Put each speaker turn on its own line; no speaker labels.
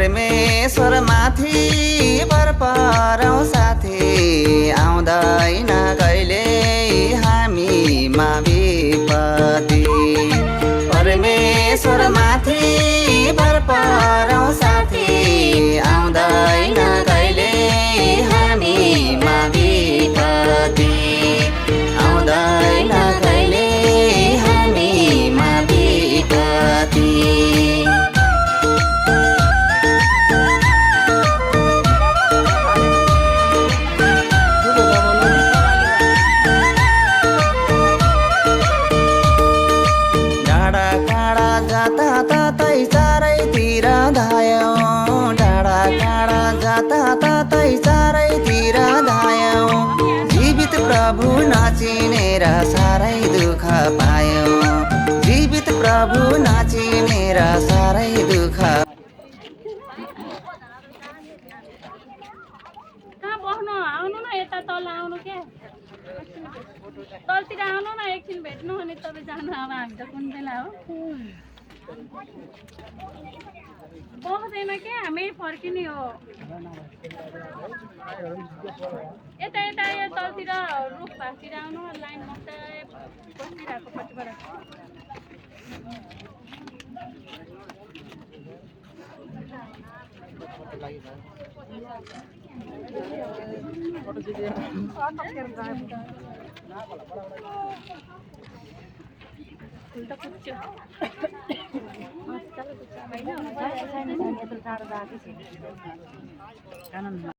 परमेश्वर माथि भर परौँ साथी आउँदैन कहिले हामीमा विपत्ति परमेश्वर माथि भर परौँ साथी आउँदैन कहिले हामीमा विपत्ति आउँदैन कहिले हामीमा विपत्ति तातै चारैतिर धायौँ डाँडा काँडा जताततै चारैतिर धायौँ जीवित प्रभु नचिनेर साह्रै दुःख पायौँ जीवित प्रभु नचिनेर साह्रै दुःख
कहाँ बस्नु आउनु न यता तल आउनु के तलतिर आउनु न एकछिन भेट्नु अनि तपाईँ जानु अब हामी त कुन बेला हो बस्दैन के हामी फर्किने हो यता यता यो तलतिर रुख भागतिर आउनु लाइन मजाले बसिरहेको पट्टिबाट उल्टा कुच्चो